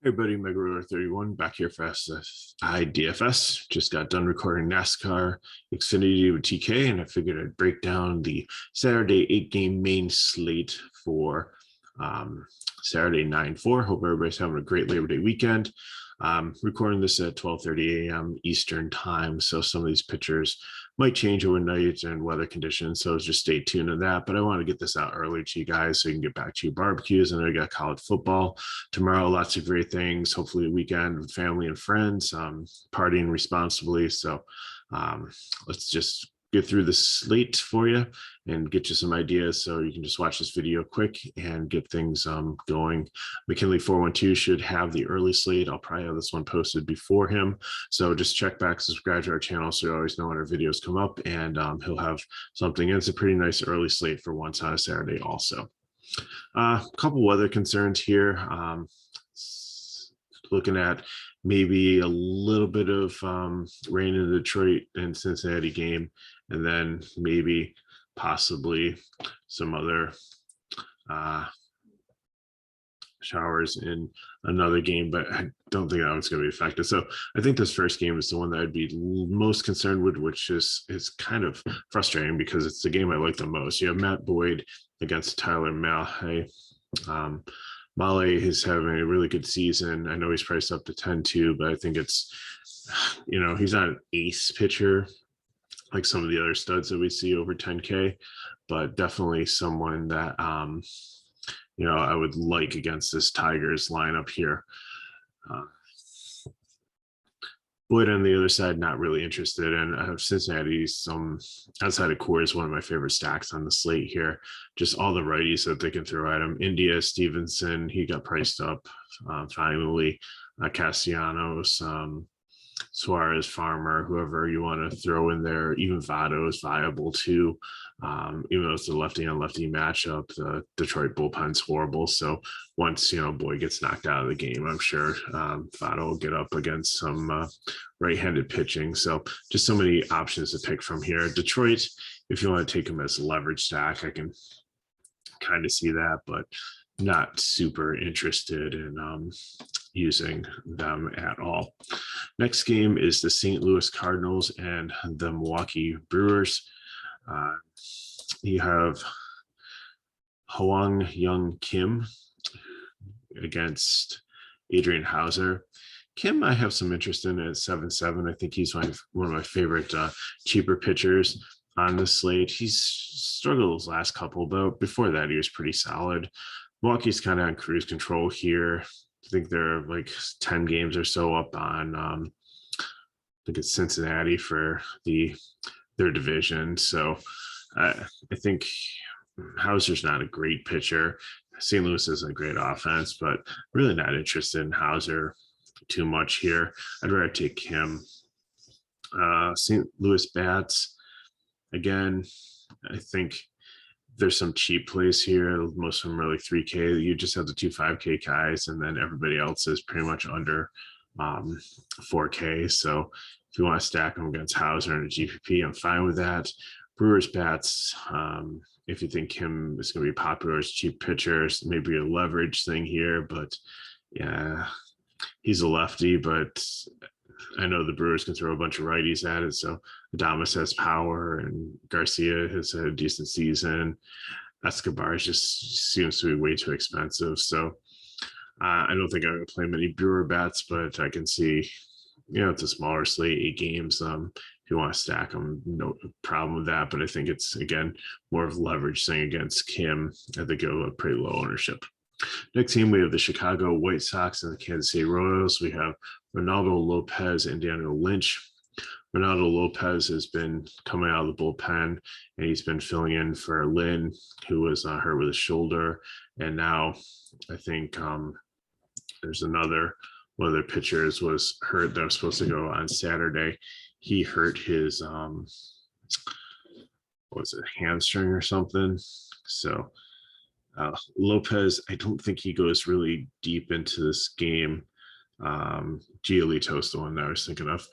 Hey buddy, Mega31 back here for SATURDAY DFS. Just got done recording NASCAR Xfinity with TK, and I figured I'd break down the Saturday 8-game main slate for Saturday 9/4. Hope everybody's having a great Labor Day weekend. Recording this at 12:30 a.m. Eastern time, so some of these pitchers might change overnight and weather conditions, so just stay tuned to that. But I want to get this out early to you guys so you can get back to your barbecues. And I got college football tomorrow, lots of great things, hopefully a weekend with family and friends, partying responsibly. So let's just get through the slate for you and get you some ideas so you can just watch this video quick and get things going. McKinley 412 should have the early slate. I'll probably have this one posted before him, so just check back, subscribe to our channel so you always know when our videos come up, and he'll have something. It's a pretty nice early slate for once on a Saturday also. A couple weather concerns here. Looking at maybe a little bit of rain in the Detroit and Cincinnati game, and then maybe possibly some other showers in another game, but I don't think that one's going to be affected. So I think this first game is the one that I'd be most concerned with, which is kind of frustrating because it's the game I like the most. You have Matt Boyd against Tyler Mahle. Mahle is having a really good season. I know he's priced up to 10-2, but I think it's, he's not an ace pitcher like some of the other studs that we see over 10K, but definitely someone that, I would like against this Tigers lineup here. Boyd on the other side, not really interested. And Cincinnati's outside of Core is one of my favorite stacks on the slate here. Just all the righties that they can throw at him. India, Stevenson, he got priced up finally. Castellanos, Suarez, Farmer, whoever you want to throw in there. Even Votto is viable too. Even though it's a lefty on lefty matchup, the Detroit bullpen's horrible. So once Boyd gets knocked out of the game, I'm sure Votto will get up against some right-handed pitching. So just so many options to pick from here. Detroit, if you want to take them as a leverage stack, I can kind of see that, but not super interested in using them at all. Next game is the St. Louis Cardinals and the Milwaukee Brewers. You have Hwang Young Kim against Adrian Hauser. Kim, I have some interest in at 7-7. I think he's one of my favorite cheaper pitchers on the slate. He's struggled his last couple, but before that, he was pretty solid. Milwaukee's kind of on cruise control here. I think they're like 10 games or so up on, I think it's Cincinnati for their division. So I think Hauser's not a great pitcher. St. Louis is a great offense, but really not interested in Hauser too much here. I'd rather take him. St. Louis bats, again, I think there's some cheap plays here. Most of them are like 3K. You just have the 2 5K guys, and then everybody else is pretty much under 4K. So if you want to stack them against Hauser and a GPP, I'm fine with that. Brewers bats, if you think Kim is going to be popular as cheap pitchers, maybe a leverage thing here, but yeah, he's a lefty, but I know the Brewers can throw a bunch of righties at it. So Adames has power, and Garcia has had a decent season. Escobar just seems to be way too expensive. So I don't think I'm going to play many Brewer bats, but I can see, it's a smaller slate, 8 games. If you want to stack them, no problem with that. But I think it's, again, more of a leverage thing against Kim. I think it'll have pretty low ownership. Next team, we have the Chicago White Sox and the Kansas City Royals. We have Ronaldo, Lopez, and Daniel Lynch. Ronaldo Lopez has been coming out of the bullpen, and he's been filling in for Lynn, who was hurt with his shoulder. And now I think there's one of their pitchers was hurt that was supposed to go on Saturday. He hurt his, hamstring or something. So Lopez, I don't think he goes really deep into this game. Giolito's the one that I was thinking of.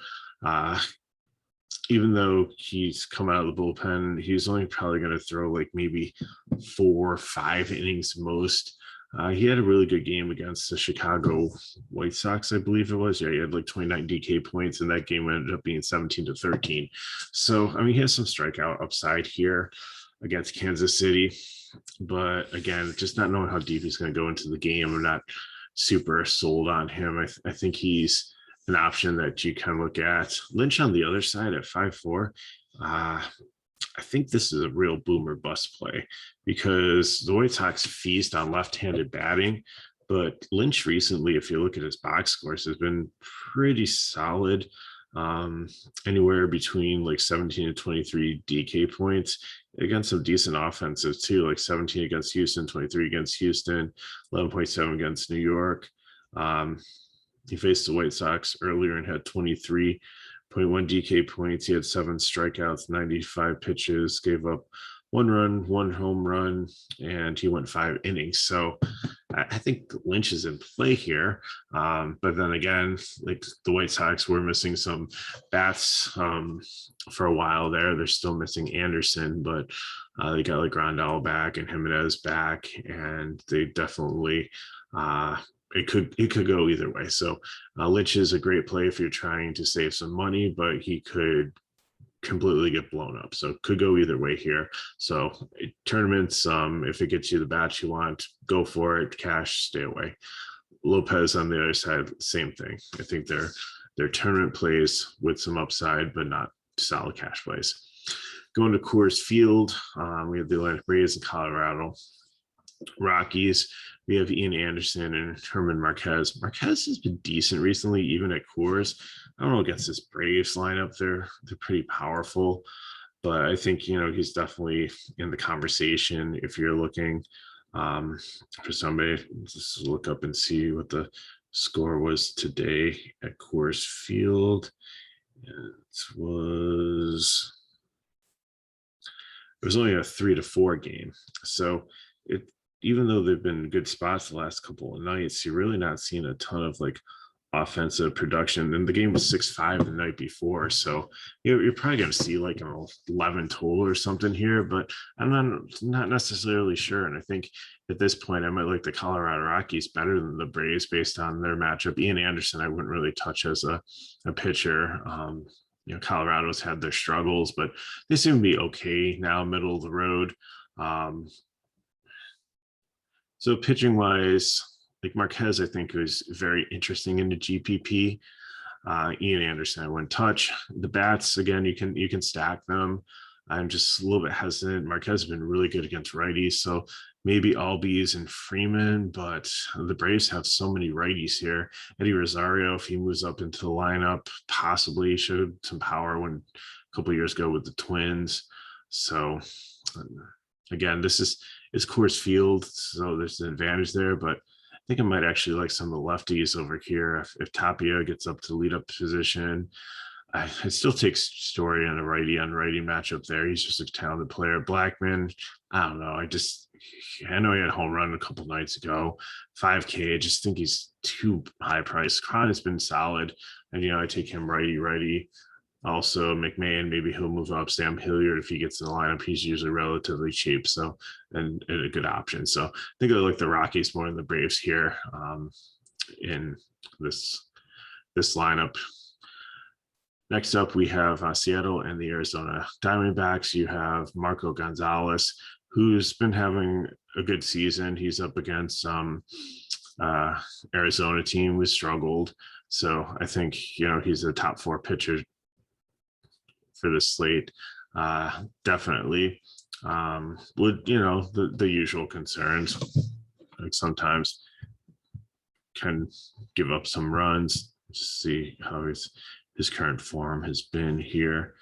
Even though he's come out of the bullpen, he's only probably going to throw like maybe 4 or 5 innings most. He had a really good game against the Chicago White Sox, I believe it was. Yeah, he had like 29 DK points, and that game ended up being 17-13. So, I mean, he has some strikeout upside here against Kansas City. But again, just not knowing how deep he's going to go into the game, I'm not super sold on him. I think he's an option that you can look at. Lynch on the other side at 5'4". I think this is a real boomer bust play because the White Sox feast on left-handed batting, but Lynch recently, if you look at his box scores, has been pretty solid, anywhere between like 17 to 23 DK points against some decent offenses too, like 17 against Houston, 23 against Houston, 11.7 against New York. He faced the White Sox earlier and had 23.1 DK points. He had 7 strikeouts, 95 pitches, gave up 1 run, 1 home run, and he went 5 innings. So I think Lynch is in play here. But then again, like the White Sox were missing some bats for a while there. They're still missing Anderson, but they got like Ronaldo back and Jimenez back, and they definitely it could go either way. So Lynch is a great play if you're trying to save some money, but he could completely get blown up. So it could go either way here. So tournaments, if it gets you the bats you want, go for it. Cash, stay away. Lopez on the other side, same thing. I think they're tournament plays with some upside, but not solid cash plays. Going to Coors Field, we have the Atlanta Braves and Colorado Rockies. We have Ian Anderson and Herman Marquez. Marquez has been decent recently, even at Coors. I don't know against this Braves lineup. They're pretty powerful, but I think he's definitely in the conversation if you're looking for somebody. Just look up and see what the score was today at Coors Field. It was only a 3-4 game, so even though they've been good spots the last couple of nights, you're really not seeing a ton of like offensive production. And the game was 6-5 the night before, so you're probably going to see like an 11 total or something here, but I'm not necessarily sure. And I think at this point I might like the Colorado Rockies better than the Braves based on their matchup. Ian Anderson I wouldn't really touch as a pitcher. Colorado's had their struggles, but they seem to be okay now, middle of the road. So pitching wise, like Marquez, I think was very interesting in the GPP. Ian Anderson, I wouldn't touch. The bats, again, you can stack them. I'm just a little bit hesitant. Marquez has been really good against righties, so maybe Albies and Freeman, but the Braves have so many righties here. Eddie Rosario, if he moves up into the lineup, possibly showed some power a couple of years ago with the Twins. So again, it's Coors Field, so there's an advantage there, but I think I might actually like some of the lefties over here. If Tapia gets up to lead up position, I still take Story on a righty matchup there. He's just a talented player. Blackman, I don't know. I know he had a home run a couple nights ago, 5K. I just think he's too high priced. Cron has been solid, and I take him righty. Also, McMahon, maybe he'll move up. Sam Hilliard, if he gets in the lineup, he's usually relatively cheap, so and a good option. So I think I like the Rockies more than the Braves here in this lineup. Next up, we have Seattle and the Arizona Diamondbacks. You have Marco Gonzalez, who's been having a good season. He's up against Arizona team who struggled. So I think, he's a top 4 pitcher for this slate. Definitely would, the usual concerns, like sometimes can give up some runs. Just see how his current form has been here.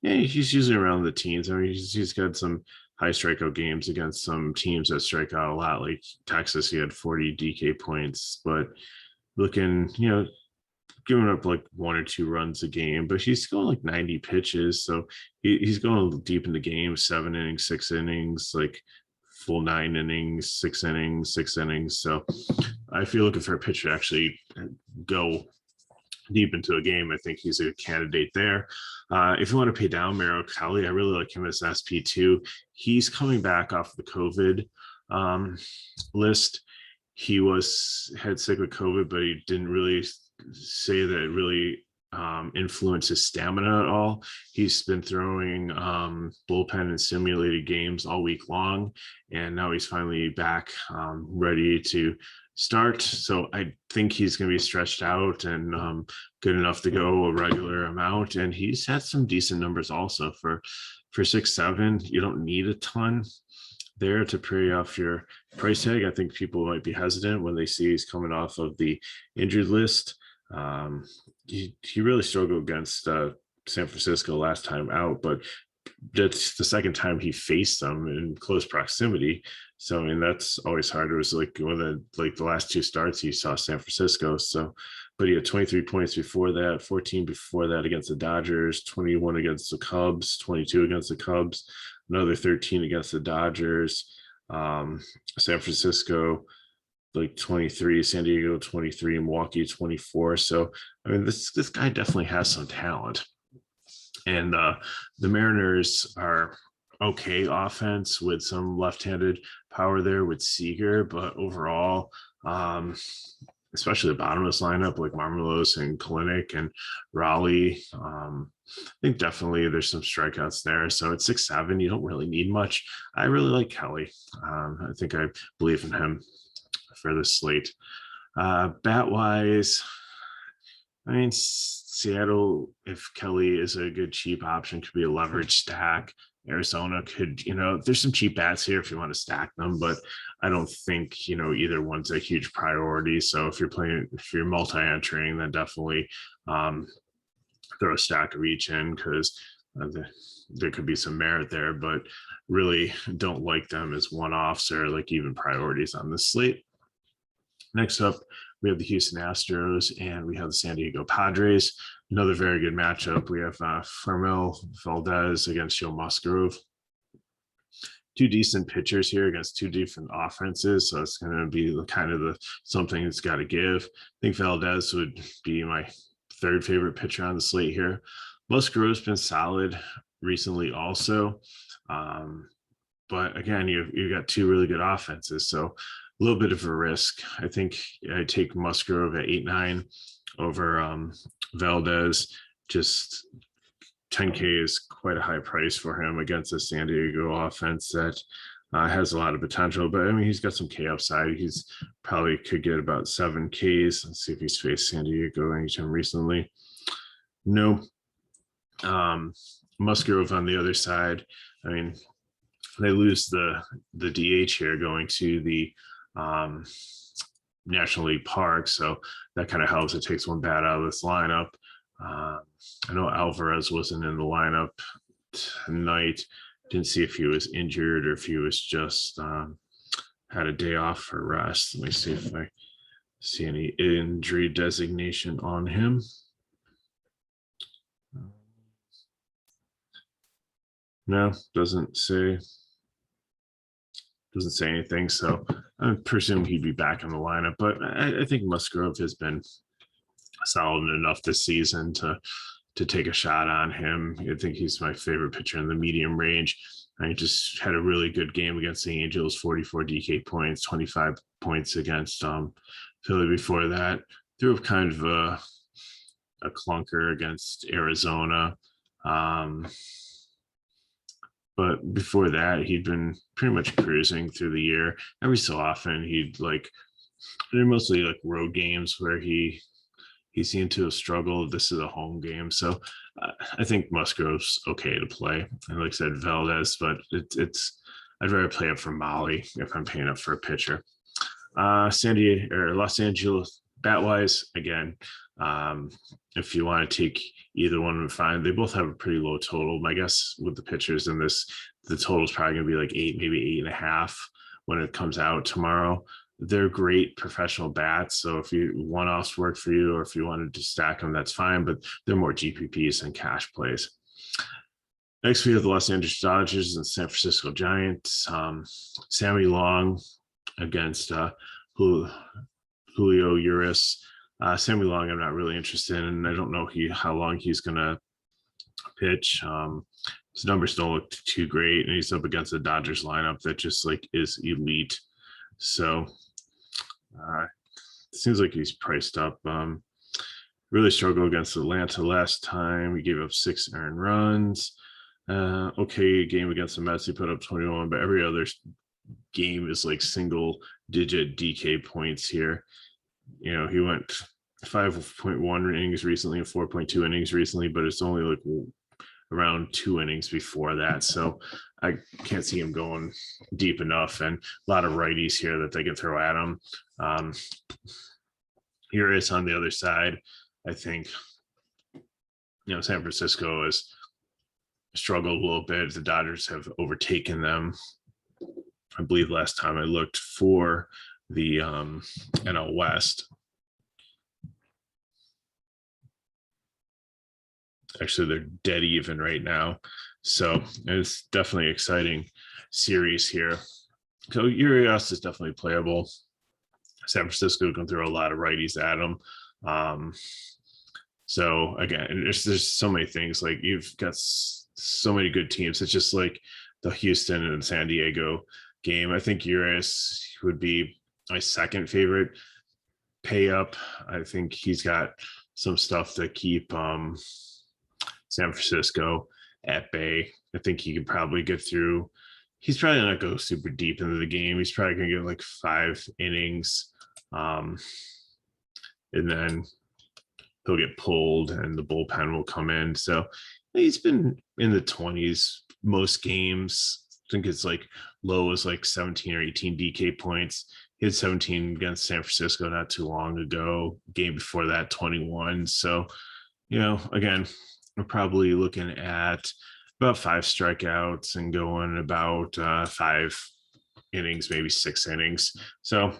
He's usually around the teens. I mean, he's got some high strikeout games against some teams that strike out a lot, like Texas. He had 40 DK points, but looking, giving up like 1 or 2 runs a game, but he's going like 90 pitches. So he's going deep in the game, 7 innings, 6 innings, like full 9 innings, 6 innings, 6 innings. So if you're looking for a pitcher to actually go deep into a game, I think he's a candidate there. If you want to pay down Merrill Kelly, I really like him as SP2. He's coming back off the COVID list. He had sick with COVID, but he didn't really say that it really influence his stamina at all. He's been throwing bullpen and simulated games all week long, and now he's finally back, ready to start. So I think he's going to be stretched out and good enough to go a regular amount. And he's had some decent numbers also for 6'7". You don't need a ton there to pay off your price tag. I think people might be hesitant when they see he's coming off of the injured list. He really struggled against San Francisco last time out, but that's the second time he faced them in close proximity. So I mean, that's always hard. It was like one of the last two starts he saw San Francisco. So, but he had 23 points before that, 14 before that against the Dodgers, 21 against the Cubs, 22 against the Cubs, another 13 against the Dodgers, San Francisco like 23, San Diego 23, Milwaukee 24. So I mean, this guy definitely has some talent. And the Mariners are okay offense with some left-handed power there with Seager, but overall, especially the bottom of this lineup like Marmelos and Kalinick and Raleigh, I think definitely there's some strikeouts there. So at 6'7", you don't really need much. I really like Kelly. I think I believe in him for this slate. Bat wise, I mean, Seattle, if Kelly is a good cheap option, could be a leverage stack. Arizona could, there's some cheap bats here if you want to stack them, but I don't think, either one's a huge priority. So if you're multi-entering, then definitely throw a stack of each in, because there could be some merit there, but really don't like them as one-offs or like even priorities on this slate. Next up, we have the Houston Astros and we have the San Diego Padres. Another very good matchup. We have Fermil Valdez against Joe Musgrove. Two decent pitchers here against two different offenses. So it's going to be something that's got to give. I think Valdez would be my third favorite pitcher on the slate here. Musgrove's been solid recently also. But again, you've got two really good offenses. So a little bit of a risk. I think I take Musgrove at 8-9 over Valdez. Just 10K is quite a high price for him against a San Diego offense that has a lot of potential. But I mean, he's got some K upside. He's probably could get about 7 Ks. Let's see if he's faced San Diego anytime recently. No. Musgrove on the other side. I mean, they lose the DH here going to the National League Park, so that kind of helps. It takes one bat out of this lineup. I know Alvarez wasn't in the lineup tonight. Didn't see if he was injured or if he was just had a day off for rest. Let me see if I see any injury designation on him. No, doesn't say anything. So I presume he'd be back in the lineup, but I think Musgrove has been solid enough this season to take a shot on him. I think he's my favorite pitcher in the medium range. He just had a really good game against the Angels, 44 DK points, 25 points against Philly before that. Threw up kind of a clunker against Arizona. But before that, he'd been pretty much cruising through the year. Every so often, they're mostly like road games where he seemed to have struggled. This is a home game. So I think Musgrove's okay to play. And like I said, Valdez, but I'd rather play up for Molly if I'm paying up for a pitcher. Los Angeles, bat-wise, again, if you want to take either one, fine. They both have a pretty low total. My guess with the pitchers in this, the total is probably going to be like 8, maybe 8.5 when it comes out tomorrow. They're great professional bats. So if you one-offs work for you, or if you wanted to stack them, that's fine. But they're more GPPs than cash plays. Next, we have the Los Angeles Dodgers and San Francisco Giants. Sammy Long against Julio Urias. Sammy Long, I'm not really interested in. I don't know how long he's going to pitch. His numbers don't look too great, and he's up against the Dodgers lineup that just like is elite. So it seems like he's priced up. Really struggled against Atlanta last time. He gave up 6 earned runs. Okay, game against the Mets, he put up 21, but every other game is like single digit DK points here. You know, he went 5.1 innings recently and 4.2 innings recently, but it's only like around 2 innings before that. So I can't see him going deep enough, and a lot of righties here that they can throw at him. Here is on the other side. I think, you know, San Francisco has struggled a little bit. The Dodgers have overtaken them. I believe last time I looked for the NL West. Actually, they're dead even right now. So it's definitely an exciting series here. So Urias is definitely playable. San Francisco can throw a lot of righties at him. So again, there's so many things. Like, you've got so many good teams. It's just like the Houston and San Diego game. I think Urias would be my second favorite pay up. I think he's got some stuff to keep San Francisco at bay. I think he could probably get through. He's probably not going to go super deep into the game. He's probably going to get like 5 innings. And then he'll get pulled and the bullpen will come in. So he's been in the 20s most games. I think it's like low as like 17 or 18 DK points. He had 17 against San Francisco not too long ago. Game before that, 21. So, you know, again, we're probably looking at about 5 strikeouts and going about 5 innings, maybe 6 innings. So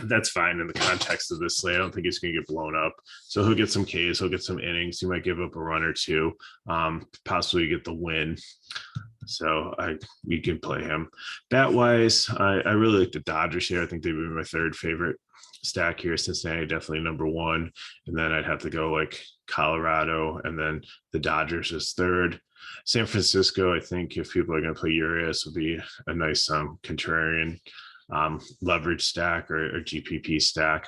that's fine in the context of this slate. I don't think he's going to get blown up. So he'll get some Ks, he'll get some innings. He might give up a run or two, possibly get the win. So you can play him. Bat wise, I really like the Dodgers here. I think they've been my 3rd favorite stack here. Cincinnati definitely number 1, and then I'd have to go like Colorado, and then the Dodgers is 3rd. San Francisco, I think if people are going to play Urias, would be a nice contrarian leverage stack or GPP stack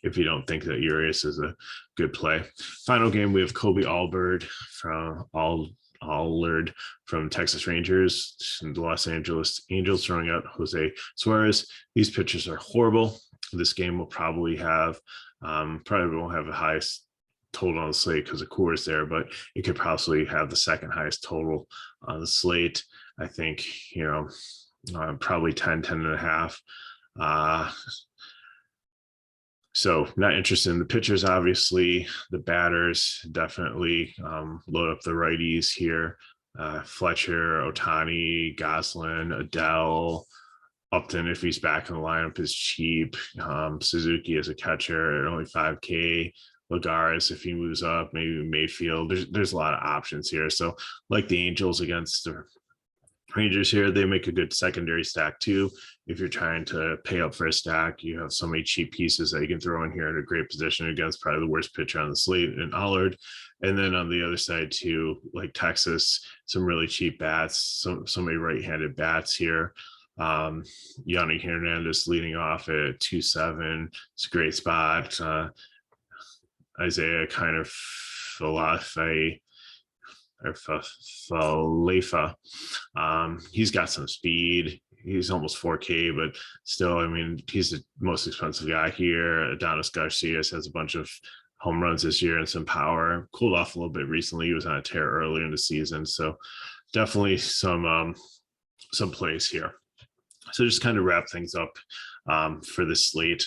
if you don't think that Urias is a good play. Final game, we have Kobe Allard from Texas Rangers and the Los Angeles Angels throwing out Jose Suarez. These pitchers are horrible. This game will probably have probably won't have the highest total on the slate because of Coors there, but it could possibly have the 2nd highest total on the slate. I think, you know, probably 10 and a half. So not interested in the pitchers, obviously. The batters definitely load up the righties here. Fletcher, Ohtani, Goslin, Adele, Upton, if he's back in the lineup, is cheap. Suzuki as a catcher at only 5K. Lagares, if he moves up, maybe Mayfield. There's a lot of options here. So like the Angels against the Rangers here, they make a good secondary stack too. If you're trying to pay up for a stack, you have so many cheap pieces that you can throw in here in a great position against probably the worst pitcher on the slate in Allard. And then on the other side too, like Texas, some really cheap bats, so many right-handed bats here. Yanni Hernandez leading off at 2.7. It's a great spot. Isaiah kind of Falefa. He's got some speed. He's almost 4K, but still, I mean, he's the most expensive guy here. Adonis Garcia has a bunch of home runs this year and some power. Cooled off a little bit recently. He was on a tear earlier in the season, so definitely some plays here. So just kind of wrap things up for this slate.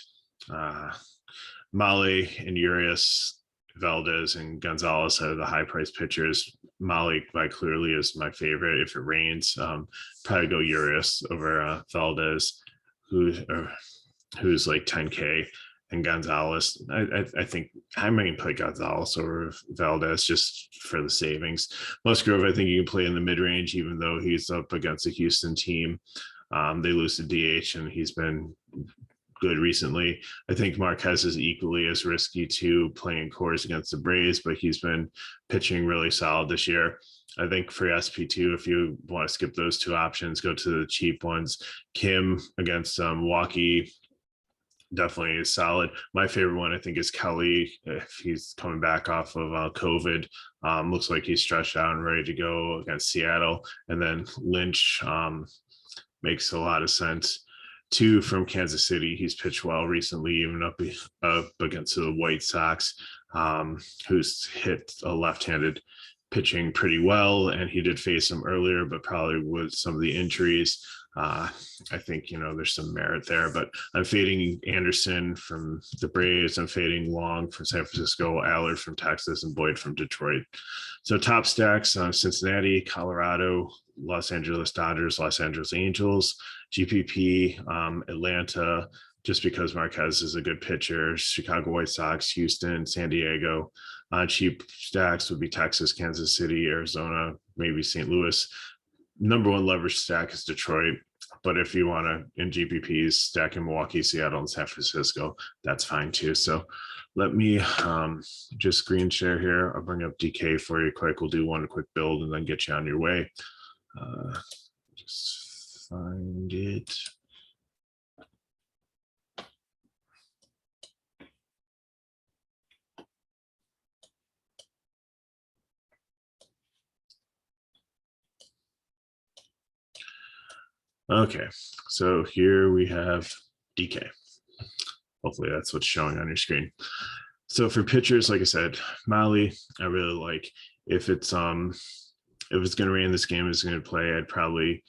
Mahle and Urias, Valdez and Gonzalez are the high price pitchers. Mahle by clearly is my favorite. If it rains, probably go Urias over Valdez, who's like 10K, and Gonzalez. I think I might play Gonzalez over Valdez just for the savings. Musgrove, I think you can play in the mid range, even though he's up against a Houston team. They lose to DH, and he's been good recently. I think Marquez is equally as risky to playing Coors against the Braves, but he's been pitching really solid this year. I think for SP2, if you want to skip those two options, go to the cheap ones. Kim against Milwaukee definitely is solid. My favorite one, I think, is Kelly. If he's coming back off of COVID, looks like he's stretched out and ready to go against Seattle. And then Lynch makes a lot of sense. Two from Kansas City. He's pitched well recently, even up against the White Sox, who's hit a left-handed pitching pretty well, and he did face him earlier, but probably with some of the injuries, I think there's some merit there. But I'm fading Anderson from the Braves. I'm fading Long from San Francisco, Allard from Texas, and Boyd from Detroit. So top stacks: Cincinnati, Colorado, Los Angeles Dodgers, Los Angeles Angels, GPP, Atlanta, just because Marquez is a good pitcher, Chicago White Sox, Houston, San Diego. Cheap stacks would be Texas, Kansas City, Arizona, maybe St. Louis. Number one leverage stack is Detroit. But if you want to, in GPPs, stack in Milwaukee, Seattle, and San Francisco, that's fine too. So let me just screen share here. I'll bring up DK for you quick. We'll do one quick build and then get you on your way. Just find it. Okay, so here we have DK. Hopefully that's what's showing on your screen. So for pitchers, like I said, Molly, I really like. If it's going to rain, this game is going to play, I'd probably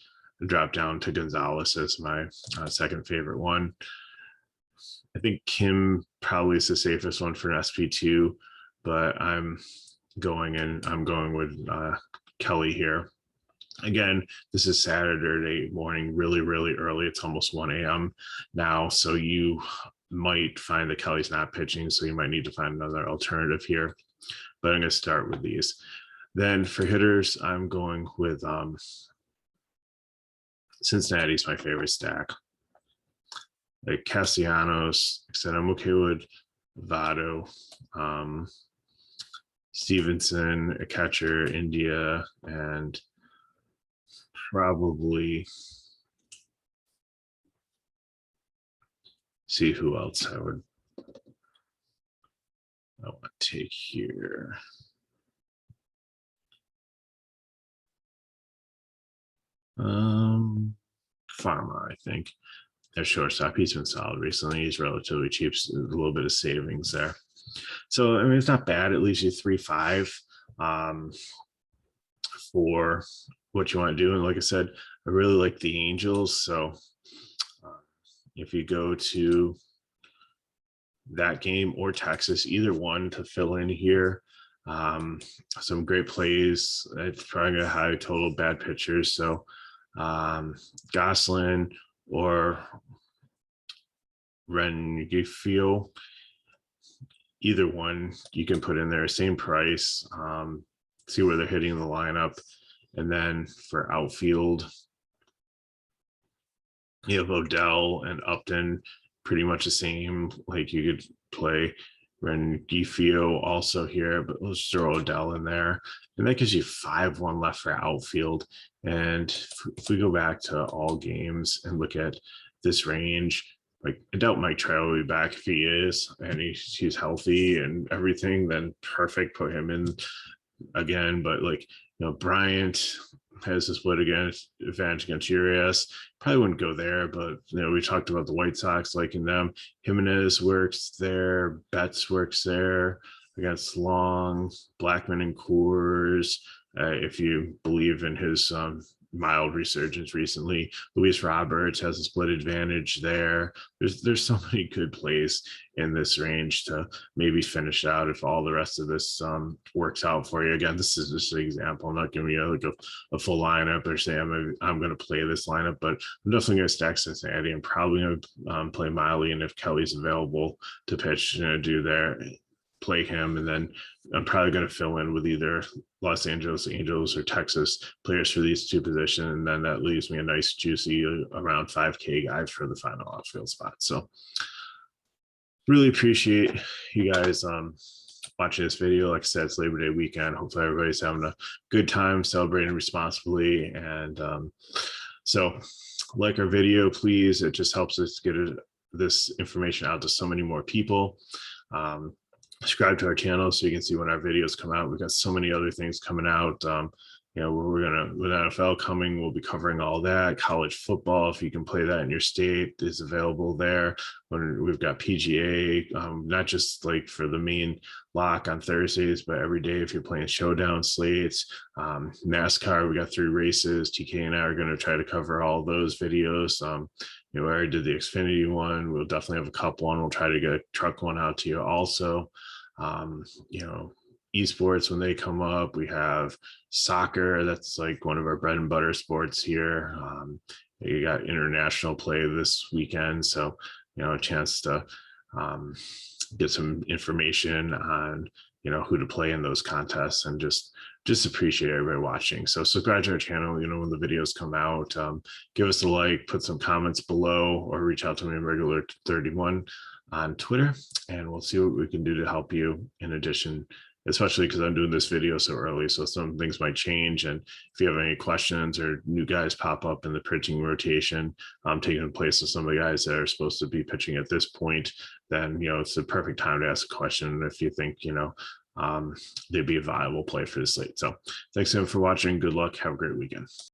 drop down to Gonzalez as my second favorite one. I think Kim probably is the safest one for an SP2, but I'm going with Kelly here. Again, this is Saturday morning, really, really early. It's almost 1 a.m. now, so you might find that Kelly's not pitching, so you might need to find another alternative here. But I'm going to start with these. Then for hitters, I'm going with Cincinnati's my favorite stack. Like Castellanos, like I said, I'm okay with Votto, Stevenson, a catcher, India, and probably see who else I want to take here. Pharma, I think. Their shortstop, he's been solid recently. He's relatively cheap, so a little bit of savings there. So, I mean, it's not bad. It leaves you 3-5 for what you want to do. And like I said, I really like the Angels. So if you go to that game or Texas, either one to fill in here, some great plays. It's probably a high total, bad pitchers. So Goslin or Rengifio, either one you can put in there, same price, see where they're hitting the lineup. And then for outfield, you have Odell and Upton, pretty much the same. Like you could play Rengifio also here, but let's throw Odell in there. And that gives you 5-1 left for outfield. And if we go back to all games and look at this range, like I doubt Mike Trout will be back. If he is and he's healthy and everything, then perfect, put him in again. But like, Bryant has a split advantage against Urias. Probably wouldn't go there, but we talked about the White Sox liking them. Jimenez works there, Betts works there against Long, Blackman and Coors. If you believe in his mild resurgence recently, Luis Roberts has a split advantage there. There's so many good plays in this range to maybe finish out if all the rest of this works out for you. Again, this is just an example. I'm not giving you like a full lineup or say I'm going to play this lineup, but I'm definitely going to stack Cincinnati. I'm probably going to play Miley, and if Kelly's available to pitch, do there, play him, and then I'm probably going to fill in with either Los Angeles Angels or Texas players for these two positions, and then that leaves me a nice juicy around 5K guy for the final outfield spot. So really appreciate you guys watching this video. Like I said, it's Labor Day weekend. Hopefully everybody's having a good time, celebrating responsibly. And so like our video, please. It just helps us get this information out to so many more people. Subscribe to our channel so you can see when our videos come out. We've got so many other things coming out. With NFL coming, we'll be covering all that. College football, if you can play that in your state, is available there. When we've got PGA, not just like for the main lock on Thursdays, but every day if you're playing showdown slates. NASCAR, we got 3 races. TK and I are going to try to cover all those videos. I already did the Xfinity one. We'll definitely have a cup one. We'll try to get a truck one out to you also. Esports, when they come up, we have soccer. That's like one of our bread and butter sports here. You got international play this weekend, so a chance to get some information on who to play in those contests, and just appreciate everybody watching. So subscribe to our channel. When the videos come out, give us a like, put some comments below, or reach out to me in regular 31 on Twitter, and we'll see what we can do to help you. In addition, especially because I'm doing this video so early, so some things might change. And if you have any questions or new guys pop up in the pitching rotation, taking the place of some of the guys that are supposed to be pitching at this point, then it's the perfect time to ask a question if you think they'd be a viable play for the slate. So thanks again for watching. Good luck. Have a great weekend.